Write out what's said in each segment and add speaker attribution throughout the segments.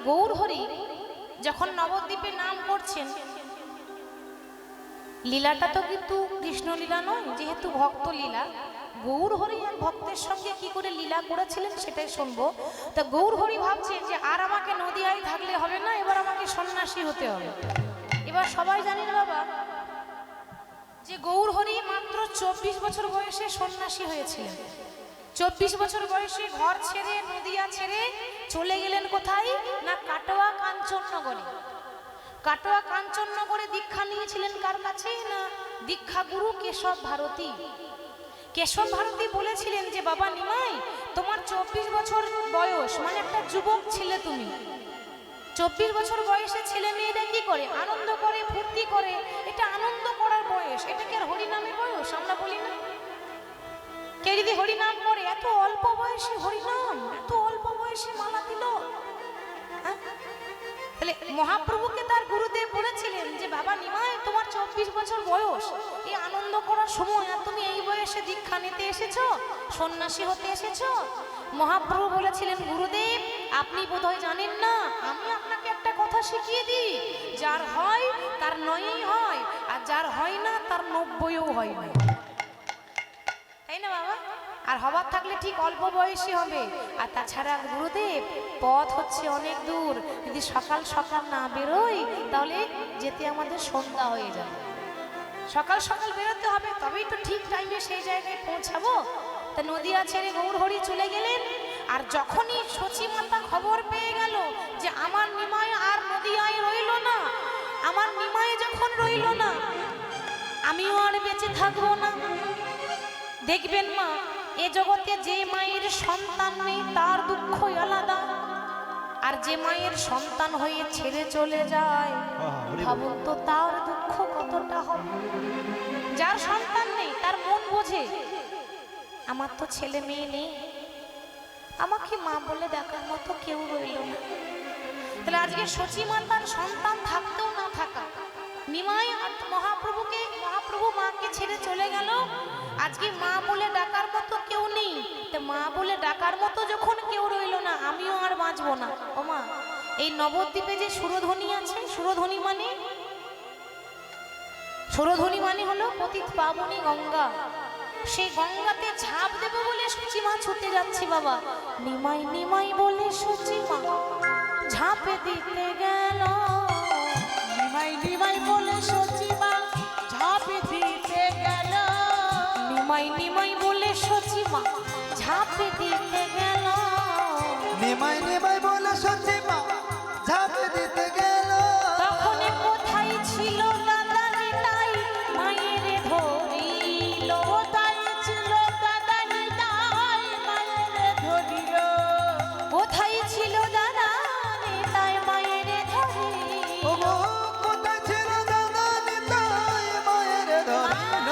Speaker 1: গৌরহরি যখন নবদ্বীপে নাম করছেন, লীলাটা তো কিন্তু কৃষ্ণ লীলা নয়, যেহেতু ভক্ত লীলা। গৌরহরি আর ভক্তের সঙ্গে কি করে লীলা করেছিলেন সেটাই শুনবো। তা গৌরহরি ভাবছেন যে আর আমাকে নদিয়ায় থাকলে হবে না, এবার আমাকে সন্ন্যাসী হতে হবে। এবার সবাই জানেন বাবা যে গৌরহরি মাত্র 24 বছর বয়সে সন্ন্যাসী হয়েছিলেন। 24 বছর বয়সে ঘর ছেড়ে নদিয়া ছেড়ে চলে গেলেন কোথায় না কাটোয়া কাঞ্চননগরে। কাটোয়া কাঞ্চননগরে দীক্ষা নিয়েছিলেন কার কাছে না দীক্ষা গুরু কেশব ভারতী। কেশব ভারতী বলেছিলেন যে বাবা নিমাই, তোমার 24 বছর বয়স, মানে একটা যুবক ছেলে তুমি। 24 বছর বয়সে ছেলে মেয়েরা কি করে? আনন্দ করে, ফুর্তি করে। এটা আনন্দ করার বয়স, এটা কি আর হরিনামের বয়স? আমরা বলি না কে যদি হরিনাম করে, এত অল্প বয়সে হরিনাম, এত অল্প বয়সে মালা দিল। তাহলে মহাপ্রভুকে তার গুরুদেব বলেছিলেন যে বাবা নিমাই, তোমার 24 বছর বয়স, এই আনন্দ করার সময়, আর তুমি এই বয়সে দীক্ষা নিতে এসেছো, সন্ন্যাসী হতে এসেছো। মহাপ্রভু বলেছিলেন গুরুদেব আপনি বোধহয় জানেন না, আমি আপনাকে একটা কথা শিখিয়ে দিই, যার হয় তার 9ই হয়, আর যার হয় না তার 90ও হয় না। তাই না বাবা? আর হবার থাকলে ঠিক অল্প বয়সী হবে। আর তাছাড়া গুরুদেব পথ হচ্ছে অনেক দূর, যদি সকাল সকাল না বেরোই তাহলে যেতে আমাদের সন্ধ্যা হয়ে যাবে। সকাল সকাল বেরোতে হবে, তবেই তো ঠিক টাইমে সেই জায়গায় পৌঁছাবো। তা নদিয়া ছেড়ে গৌরহরি চলে গেলেন। আর যখনই সচী মাতা খবর পেয়ে গেল যে আমার নিমাই আর নদিয়ায় রইল না, আমার নিমাই যখন রইল না, আমিও আর বেঁচে থাকবো না। দেখবেন মা, এ জগতে যে মায়ের সন্তান নেই তার দুঃখই আলাদা, আর যে মায়ের সন্তান হয়ে ছেড়ে চলে যায় ভাবুন তো তার দুঃখ কতটা হবে। যার সন্তান নেই তার মন বোঝে, আমার তো ছেলে মেয়ে নেই, আমাকে মা বলে দেখার মতো কেউ রইল না। তাহলে আজকে সচী মাতার সন্তান থাকতেও না থাকা, নিমাই মহাপ্রভু মাকে ছেড়ে চলে গেল, আজকে মা বলে ডাকার মতো কেউ নেই। তো মা বলে ডাকার মতো যখন কেউ রইল না, আমিও আর বাঁচবো না। ও মা, এই নবদ্বীপে যে সুরধ্বনি আছে, সুরধ্বনি মানে হলো পতিত পাবনী গঙ্গা। সেই গঙ্গাতে ঝাঁপ দেব বলে সচী মা ছুটে যাচ্ছি বাবা। নিমাই নিমাই বলে সচী মা ঝাঁপে দিতে গেল,
Speaker 2: নিমাই নিমাই বলে সচী মা ঝাঁপে দিতে গেল,
Speaker 1: নিমাই নিমাই বলে সচী মা ঝাঁপে দিতে গেল,
Speaker 3: নিমাই নিমাই বলে সচী মা ঝাঁপে দিতে গেল।
Speaker 1: তখন কোথায় ছিল দাদা নিতাই মায়ের ধরিল,
Speaker 2: কোথায় ছিল দাদা নিতাই মায়ের ধরিল,
Speaker 1: কোথায় ছিল দাদা নিতাই মায়ের ধরিল,
Speaker 3: ও গো, কোথায় ছিল দাদা নিতাই মায়ের ধরিল।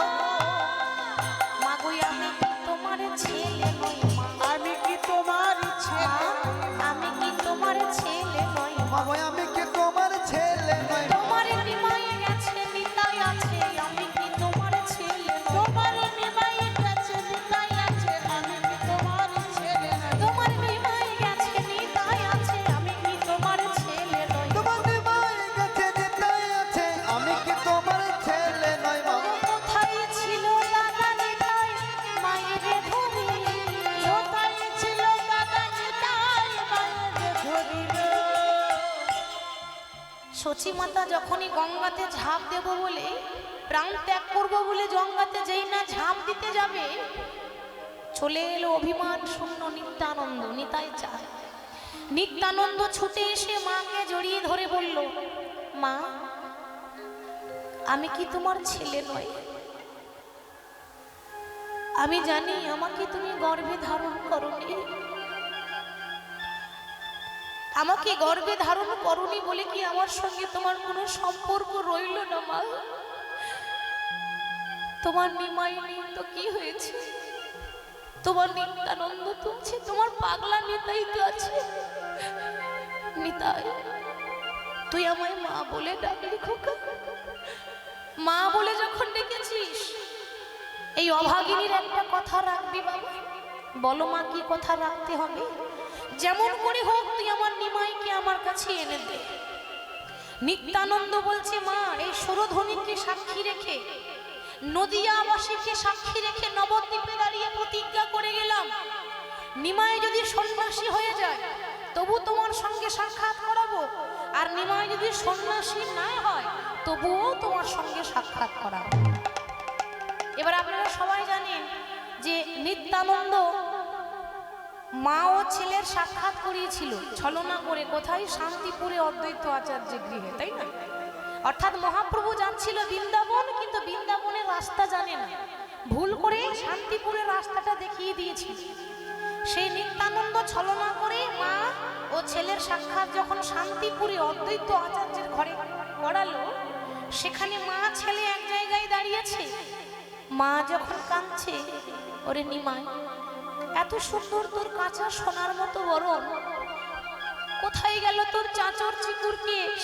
Speaker 1: মাগো আমি কি তোমার ছেলে নই মা,
Speaker 2: আমি কি তোমার ছেলে,
Speaker 1: আমি কি তোমার ছেলে নই মা,
Speaker 3: বাবা আমি কি তোমার ছেলে নই?
Speaker 1: তোমার নিমাই গেছে নিতাই আছে, আমি কি তোমার ছেলে নই,
Speaker 2: তোমার নিমাই গেছে নিতাই আছে, আমি কি তোমার ছেলে নই,
Speaker 1: তোমার নিমাই গেছে নিতাই আছে, আমি কি তোমার ছেলে নই,
Speaker 3: তোমার নিমাই গেছে নিতাই আছে, আমি কি তোমার ছেলে নই? বাবা
Speaker 1: কোথায় ছিল দাদা নিতাই মায়ের ধরিল,
Speaker 2: কোথায় ছিল দাদা নিতাই মায়ের ধরিল।
Speaker 1: সচী মাতা যখনই গঙ্গাতে ঝাঁপ দেব বলে, প্রাণ ত্যাগ করবো বলে গঙ্গাতে যেই না ঝাঁপ দিতে যাবে, চলে এলো অভিমান শূন্য নিত্যানন্দ। নিতাই চায় নিত্যানন্দ ছুটে এসে মাকে জড়িয়ে ধরে বলল, মা আমি কি তোমার ছেলে নই? আমি জানি আমাকে তুমি গর্ভে ধারণ করোনি, আমাকে গর্ভে ধারণ করোনি বলে কি আমার সঙ্গে তোমার কোনো সম্পর্ক রইল না মা? তোমার নিমাই নেই তো কি হয়েছে, তোমার নিত্যানন্দ তো আছে, তোমার পাগলা নিতাই তো আছে। নিতাই তুই আমায় মা বলে ডাকলি খোকা, মা বলে যখন ডেকেছিস, এই অভাগিনীর একটা কথা রাখবি বাবা। বলো মা কি কথা রাখতে হবে? যেমন করে হোক তুই আমার নিমাইকে আমার কাছে কাছে এনে দে। নিত্যানন্দ বলছে মা এই সুরধ্বনিকে সাক্ষী রেখে, নদিয়াবাসীকে সাক্ষী রেখে নবদ্বীপে দাঁড়িয়ে প্রতিজ্ঞা করে গেলাম, নিমাই যদি সন্ন্যাসী হয়ে যায় তবু তোমার সঙ্গে সাক্ষাৎ করাবো, আর নিমাই যদি সন্ন্যাসী না হয় তবুও তোমার সঙ্গে সাক্ষাৎ করাবো। এবার আপনারা সবাই জানেন যে নিত্যানন্দ মা ও ছেলের সাক্ষাৎ করিয়েছিল ছলনা করে, কোথায়? শান্তিপুরে অদ্বৈত আচার্যের গৃহে, তাই না? অর্থাৎ মহাপ্রভু যাচ্ছিল বৃন্দাবন, কিন্তু বৃন্দাবনের রাস্তা জানে না, ভুল করে শান্তিপুরের রাস্তাটা দেখিয়ে দিয়েছিল। সেই নিত্যানন্দ ছলনা করে মা ও ছেলের সাক্ষাৎ যখন শান্তিপুরে অদ্বৈত আচার্যের ঘরে করালো, সেখানে মা ছেলে এক জায়গায় দাঁড়িয়েছে। মা যখন কাঁদছে, ওরে নিমাই এত সুন্দর তোর কাঁচা সোনার মতো বরণ, কোথায় গেল তোর চাচর চিকুর কেশ?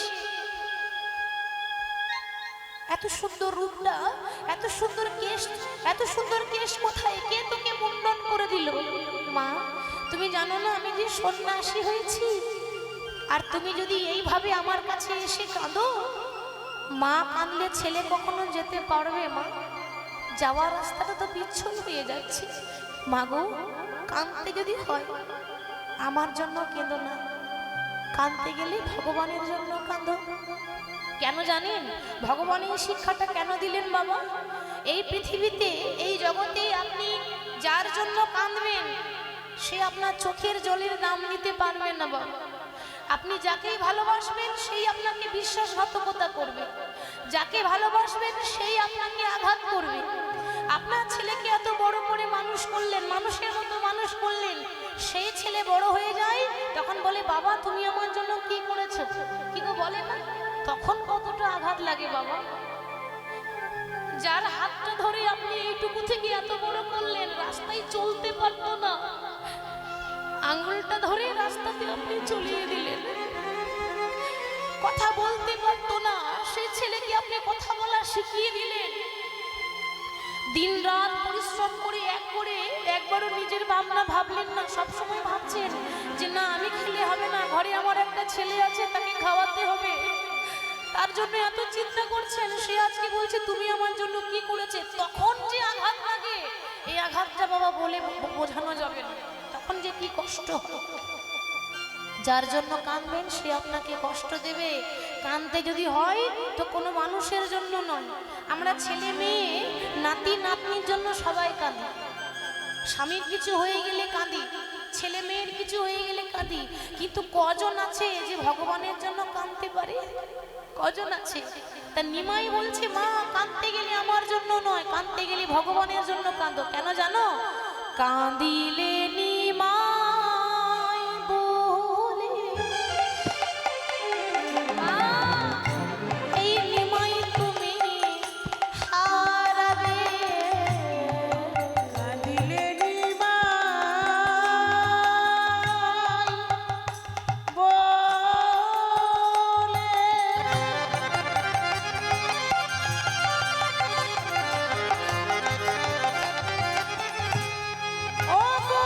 Speaker 1: এত সুন্দর রূপটা, এত সুন্দর কেশ, এত সুন্দর কেশ কোথায়? কে তোকে মুন্ডন করে দিল? মা তুমি জানো না আমি যে সন্ন্যাসী হয়েছি, আর তুমি যদি এইভাবে আমার কাছে এসে কাঁদো, মা কাঁদলে ছেলে কখনো যেতে পারবে? মা যাওয়ার রাস্তাটা তো বিচ্ছন্ন হয়ে যাচ্ছে। মা গো কাঁদতে যদি হয় আমার জন্য কেঁদো না, কাঁদতে গেলে ভগবানের জন্য কাঁদো। কেন জানেন ভগবান এই শিক্ষাটা কেন দিলেন বাবা? এই পৃথিবীতে, এই জগতে আপনি যার জন্য কাঁদবেন সে আপনার চোখের জলের দাম নিতে পারবে না বাবা। আপনি যাকেই ভালোবাসবেন সেই আপনাকে বিশ্বাসঘাতকতা করবে, যাকে ভালোবাসবেন সেই আপনাকে আঘাত করবে। আপনার ছেলেকে এত বড় করে মানুষ করলেন, মানুষের মতো মানুষ করলেন, সেই ছেলে বড় হয়ে যায়, তখন বলে বাবা তুমি আমার জন্য কি করেছো, কি গো বলে না? তখন কতটা আঘাত লাগে বাবা। যার হাতটা ধরে আপনি এইটুকু থেকে এত বড় করলেন, রাস্তায় চলতে পারতো না, আঙ্গুলটা ধরে রাস্তাতে আপনি চলিয়ে দিলেন, কথা বলতে পারতো না, সেই ছেলেকে আপনি কথা বলা শিখিয়ে দিলেন। দিন রাত পরিশ্রম করে একবারও নিজের ভাবনা ভাবলেন না, সবসময় ভাবছেন যে না আমি খেলে হবে না, ঘরে আমার একটা ছেলে আছে তাকে খাওয়াতে হবে, তার জন্য এত চিন্তা করছেন। সে আজকে বলছে তুমি আমার জন্য কি করেছে, তখন যে আঘাত লাগে এই আঘাতটা বাবা বলে বোঝানো যাবে না, তখন যে কি কষ্ট হয়। যার জন্য কাঁদবেন সে আপনাকে কষ্ট দেবে। কাঁদতে যদি হয় তো কোনো মানুষের জন্য নয়। আমরা ছেলে মেয়ে নাতি নাতনির জন্য সবাই কাঁদি, স্বামীর কিছু হয়ে গেলে কাঁদি, ছেলে মেয়ের কিছু হয়ে গেলে কাঁদি, কিন্তু কজন আছে যে ভগবানের জন্য কাঁদতে পারে? কজন আছে? তা নিমাই বলছে মা কাঁদতে গেলে আমার জন্য নয়, কাঁদতে গেলে ভগবানের জন্য কাঁদো। কেন জানো? কাঁদিলে নিমাই বলে মা এই নিমাই তুমি হারাবে,
Speaker 2: কাঁদিলে নিমাই বলে ও গো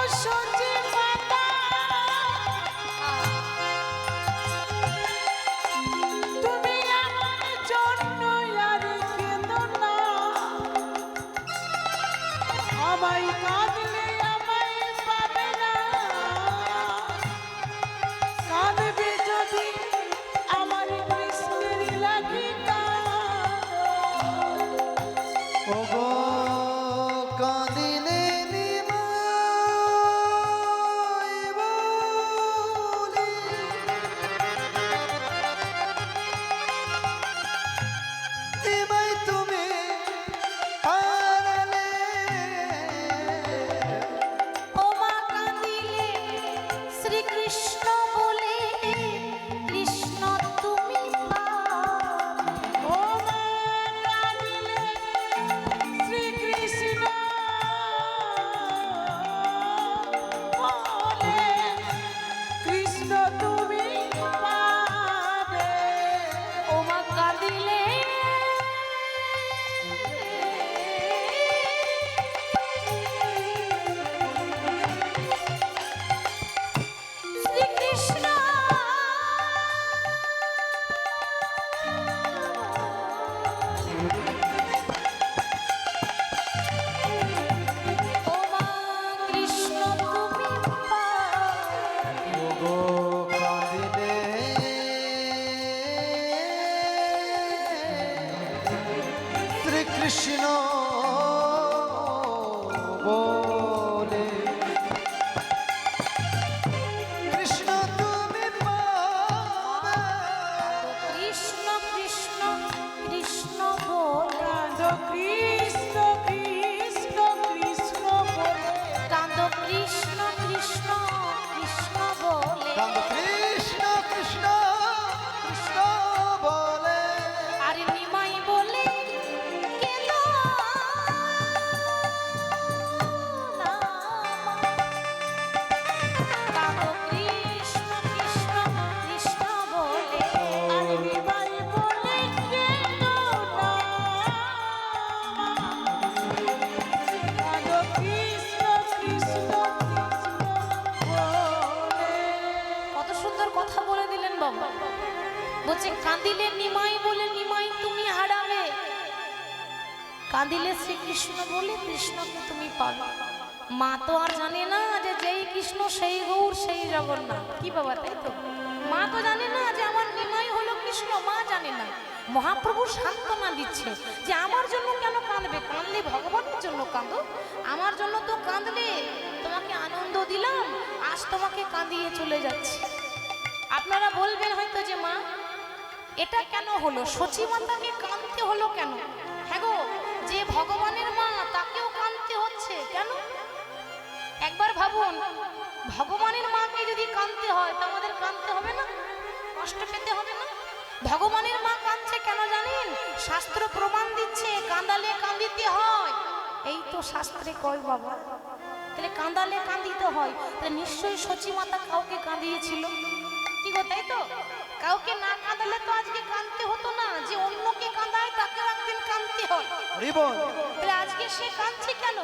Speaker 1: সুন্দর কথা বলে দিলেন বাবা। বলছে কাঁদিলে নিমাই বলে নিমাই তুমি হারাবে, কাঁদিলে শ্রীকৃষ্ণ বলে কৃষ্ণকে তুমি পাবে। মা তো আর জানে না যে যেই কৃষ্ণ সেই গৌর সেই জগন্নাথ। কি বাবা, তাই তো? মা তো জানে না যে আমার নিমাই হলো কৃষ্ণ, মা জানে না। মহাপ্রভু সান্ত্বনা দিচ্ছে যে আমার জন্য কেন কাঁদবে, কাঁদলে ভগবানের জন্য কাঁদো। আমার জন্য তো কাঁদলে, তোমাকে আনন্দ দিলাম, আজ তোমাকে কাঁদিয়ে চলে যাচ্ছে। আপনারা বলবেন হয়তো যে মা এটা কেন হলো, সচী মাতাকে কাঁদতে হলো কেন? হ্যাঁ গো, যে ভগবানের মা তাকেও কাঁদতে হচ্ছে কেন? একবার ভাবুন, ভগবানের মাকে যদি কাঁদতে হয় তা আমাদের কাঁদতে হবে না? কষ্ট পেতে হবে না? ভগবানের মা কাঁদছে কেন জানেন? শাস্ত্র প্রমাণ দিচ্ছে কাঁদালে কাঁদিতে হয়। এই তো শাস্ত্রে কয় বাবা। তাহলে কাঁদালে কাঁদিতে হয়, তাহলে নিশ্চয়ই সচী মাতা কাউকে কাঁদিয়েছিল। কি গো, তাই তো? কাউকে না কাঁদালে তো আজকে কাঁদতে হতো না। যে অন্যকে কাঁদায় তাকেও একদিন কাঁদতে হয়। তাহলে আজকে সে কাঁদছে কেন?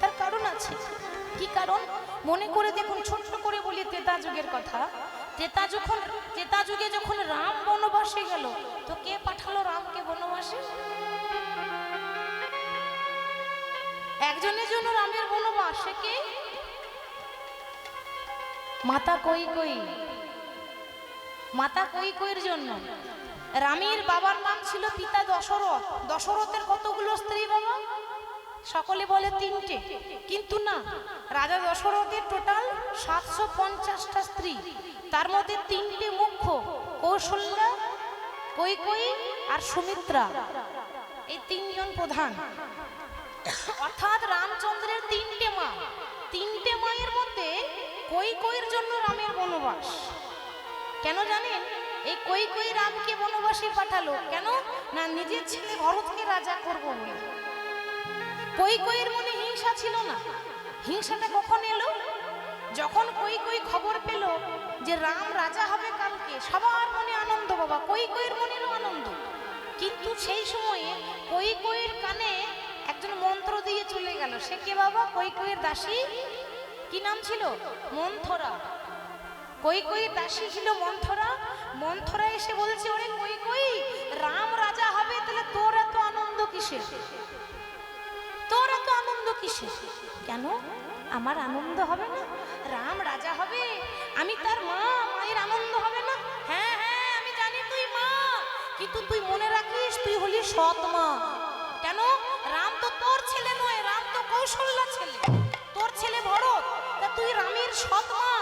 Speaker 1: তার কারণ আছে। কি কারণ? মনে করে দেখুন, ছোট্ট করে বলি ত্রেতা যুগের কথা। ত্রেতা যুগে যখন রাম বনবাসে গেল, তো কে পাঠালো রামকে বনবাসে? একজনের জন্য রামের বনবাস, সে কে? মাতা কৈকেয়ী। মাতা কৈকেয়ীর জন্য। রামের বাবার নাম ছিল পিতা দশরথ। দশরথের কতগুলো স্ত্রী বাবা? সকলে বলে 3টে, কিন্তু না, রাজা দশরথের টোটাল 750টা স্ত্রী। তার মধ্যে 3টে মুখ্য, কৌশল্যা, কৈকেয়ী আর সুমিত্রা। এই 3জন প্রধান। অর্থাৎ রামচন্দ্রের 3টে মা। 3টে মায়ের মধ্যে কৈকেয়ীর জন্য রামের বনবাস। কেন জানেন? এই কৈকেয়ী রামকে বনবাসে পাঠালো কেন? না, নিজের ছেলে ভরতকে রাজা করব বলে। কৈকেয়ীর মনে হিংসা ছিল না। হিংসাটা কখন এলো? যখন কৈকেয়ী খবর পেল যে রাম রাজা হবে কালকে, সবার মনে আনন্দ বাবা, কৈকেয়ীর মনেরও আনন্দ। কিন্তু সেই সময়ে কৈকেয়ীর কানে একজন মন্ত্র দিয়ে চলে গেল। সে কে বাবা? কৈকেয়ীর দাসী। কি নাম ছিল? মন্থরা। কৈকেয়ীর দাসী ছিল মন্থরা। মন্থরা এসে বলছে, ওরে কৈকেয়ী, রাম রাজা হবে, তাহলে তোর এত আনন্দ কিসের? তোর এত আনন্দ কিসের? কেন আমার আনন্দ হবে না? রাম রাজা হবে, আমি তার মা, মায়ের আনন্দ হবে না? হ্যাঁ হ্যাঁ, আমি জানি তুই মা, কিন্তু তুই মনে রাখিস তুই হলি সৎ মা। কেন? রাম তো তোর ছেলে নয়, রাম তো কৌশল্যার ছেলে, তোর ছেলে ভরত। তা তুই রামের সৎ মা।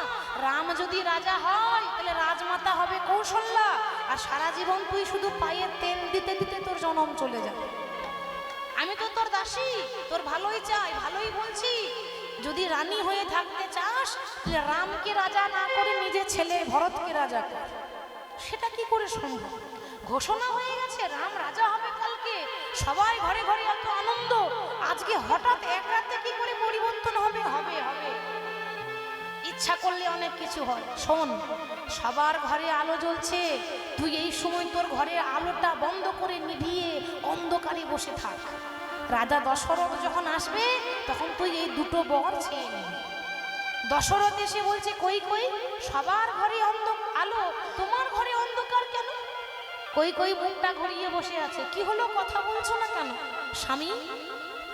Speaker 1: রাম যদি রাজা হয় তাহলে রাজমাতা হবে কৌশল্যা, আর সারা জীবন তুই শুধু পায়ে তেল দিতে দিতে তোর জনম চলে যাবে। আমি তো তোর দাসী, তোর ভালোই চাই, ভালোই বলছি। যদি রানী হয়ে থাকতে চাস তাহলে রামকে রাজা না করে নিজের ছেলে ভরতকে রাজা কর। সেটা কি করে সম্ভব? ঘোষণা হয়ে গেছে রাম রাজা হবে কালকে, সবাই ঘরে ঘরে এত আনন্দ, আজকে হঠাৎ এক রাতে কি করে পরিবর্তন হবে? হবে হবে, ইচ্ছা করলে অনেক কিছু হয়। শোন, সবার ঘরে আলো জ্বলছে, তুই এই সময় তোর ঘরের আলোটা বন্ধ করে নিভিয়ে অন্ধকারে বসে থাক। রাজা দশরথ যখন আসবে তখন তুই এই 2টো বর ছেড়ে নিবি। দশরথ এসে বলছে, কৈকেয়ী, সবার ঘরে আলো, তোমার ঘরে অন্ধকার কেন? কৈকেয়ী মুখটা ঘুরিয়ে বসে আছে। কি হলো, কথা বলছো না কেন? স্বামী,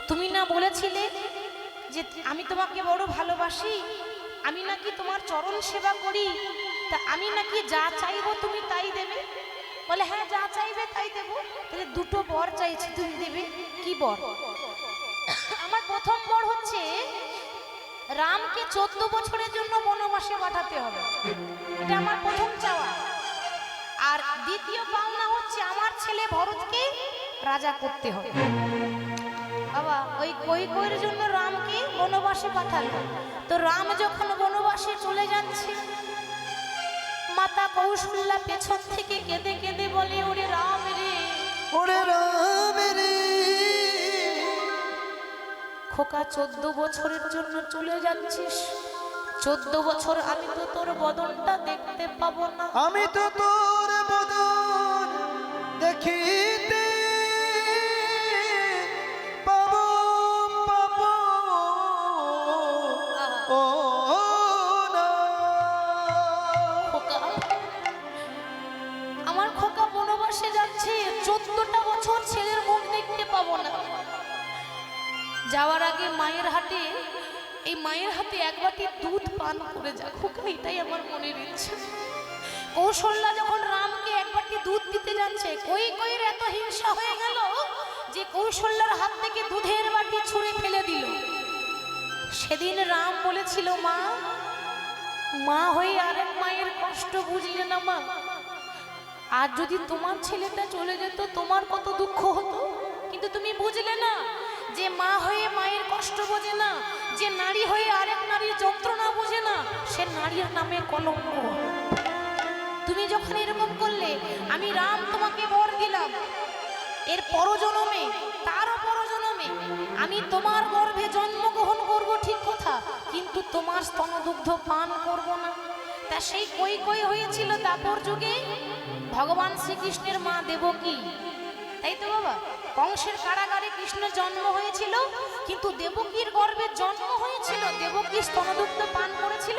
Speaker 1: তুমি না বলেছিলে যে আমি তোমাকে বড় ভালোবাসি, আমি নাকি তোমার চরণ সেবা করি, তা আমি নাকি যা চাইবো তুমি তাই দেবে? বলে হ্যাঁ, যা চাইবে তাই দেবো। তাহলে 2টো বর চাইছি, তুমি দেবে? কি বর? আমার প্রথম বর হচ্ছে রামকে 14 বছরের জন্য বনবাসে পাঠাতে হবে, এটা আমার প্রথম চাওয়া। আর দ্বিতীয় পাওনা হচ্ছে আমার ছেলে ভরতকে রাজা করতে হবে। বাবা, ওই কৈকেয়ীর জন্য রামকে বনবাসে পাঠালো। তো রাম যখন বনবাসে চলে যাচ্ছে, মাতা কৌশল্যা পেছন থেকে কেঁদে কেঁদে বলে, ওরে রাম রে,
Speaker 3: ওরে রাম রে,
Speaker 1: খোকা 14 বছরের জন্য চলে যাচ্ছিস, 14 বছর আমি তো তোর বদনটা দেখতে পাবো না।
Speaker 3: আমি তো তোর বদন দেখিতে পাবো পাবো ও না।
Speaker 1: যাওয়ার আগে মায়ের হাতে এই মায়ের হাতে এক বাটি দুধ পান করে যা খোকা, এটাই আমার মনের ইচ্ছা। কৌশল্যা যখন রামকে এক বাটি দুধ দিতে যাচ্ছে, কৈকেয়ীর এত হিংসা হয়ে গেল যে কৌশল্যার হাত থেকে দুধের বাটি ছুঁড়ে ফেলে দিল। সেদিন রাম বলেছিল, মা মা হয়ে আরেক মায়ের কষ্ট বুঝলে না মা, আর যদি তোমার ছেলেটা চলে যেত তোমার কত দুঃখ হতো, কিন্তু তুমি বুঝলে না যে মা হয়ে মায়ের কষ্ট বোঝে না, যে নারী হয়ে আরেক নারীর যন্ত্রণা বোঝে না, সে নারীর নামে কলঙ্ক। তুমি যখন এরকম করলে, আমি রাম তোমাকে বর দিলাম, এর পরজনমে তারও পরজনমে আমি তোমার গর্ভে জন্মগ্রহণ করব ঠিক কথা, কিন্তু তোমার স্তনদুগ্ধ পান করব না। তা সেই কৈকেয়ী হয়েছিল দাপর যুগে ভগবান শ্রীকৃষ্ণের মা দেবকী, তাই তো বাবা? কংসের কারাগারে কৃষ্ণের জন্ম হয়েছিল, কিন্তু দেবকীর গর্ভে জন্ম হয়েছিল, দেবকী স্তনদুগ্ধ পান করেছিল।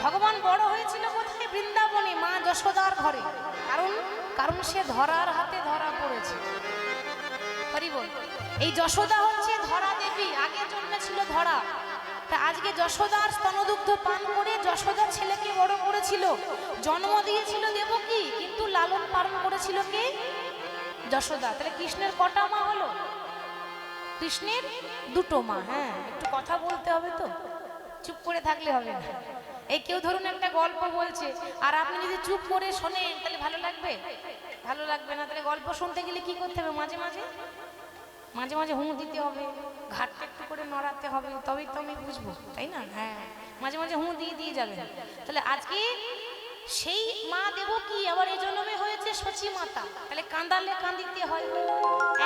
Speaker 1: ভগবান বড় হয়েছিল কোথায়? বৃন্দাবনে, মা যশোদার ঘরে। কারণ সে ধরার হাতে ধরা পড়েছে। হরি বল। এই যশোদা হচ্ছে ধরা দেবী, আগে জন্মেছিল ধরা। তা আজকে যশোদার স্তনদুগ্ধ পান করে যশোদা ছেলেকে বড় করেছিল, জন্ম দিয়েছিল দেবকী, কিন্তু লালন পালন করেছিল কে? যশোদা। তাহলে কৃষ্ণের কটা মা হলো? কৃষ্ণের দুটো মা। হ্যাঁ, একটু কথা বলতে হবে তো, চুপ করে থাকলে হবে না। এই কেউ ধরুন একটা গল্প বলছে, আর আপনি যদি চুপ করে শোনেন তাহলে ভালো লাগবে? ভালো লাগবে না। তাহলে গল্প শুনতে গেলে কি করতে হবে? মাঝে মাঝে হুঁ দিতে হবে, ঘাটটা একটু করে নড়াতে হবে, তবেই তো আমি বুঝবো, তাই না? হ্যাঁ, মাঝে মাঝে হুঁ দিয়ে যাবেন। তাহলে আজকে সেই মা দেবকী আবার এই জন্মে হয়েছে সচী মাতা। তাহলে কাঁদালে কাঁদিতে হয়,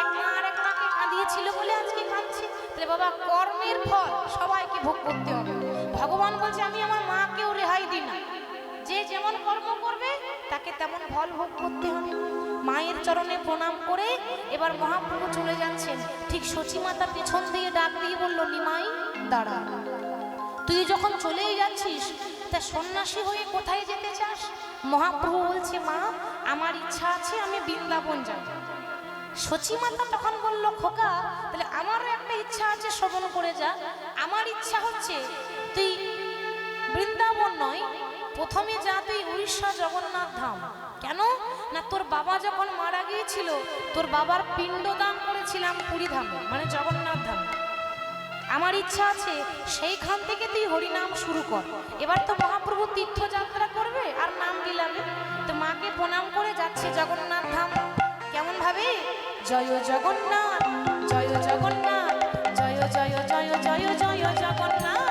Speaker 1: এক মা আর এক মাকে কাঁদিয়েছিল বলে আজকে কাঁদছে। তাহলে বাবা, কর্মের ফল সবাইকে ভোগ করতে হবে। ভগবান বলছে, আমি আমার মাকেও রেহাই দিই না, যে যেমন কর্ম করবে তাকে তেমন ফল ভোগ করতে হবে। মায়ের চরণে প্রণাম করে এবার মহাপ্রভু চলে যাচ্ছেন। ঠিক সচী মাতা পেছন দিয়ে ডাক দিয়ে বলল, নিমাই দাঁড়া, তুই যখন চলেই যাচ্ছিস তা সন্ন্যাসী হয়ে কোথায় যেতে চাস? মহাপ্রভু বলছে, মা আমার ইচ্ছা আছে আমি বৃন্দাবন যাব। সচী মাতা তখন বলল, খোকা তাহলে আমারও একটা ইচ্ছা আছে, শ্রবণ করে যা। আমার ইচ্ছা হচ্ছে তুই বৃন্দাবন নয়, প্রথমে যা তুই উড়িষ্যা জগন্নাথ ধাম। কেন না, তোর বাবা যখন মারা গিয়েছিল তোর বাবার পিণ্ডদান করেছিলাম পুরী ধামে, মানে জগন্নাথ ধামে। আমার ইচ্ছা আছে সেইখান থেকে তুই হরিনাম শুরু কর। এবার তো মহাপ্রভু তীর্থযাত্রা করবে আর নাম বিলাবে, তো মাকে প্রণাম করে যাচ্ছে জগন্নাথ ধাম। কেমন ভাবে? জয় জগন্নাথ, জয় জগন্নাথ, জয় জয় জয় জয় জয় জগন্নাথ।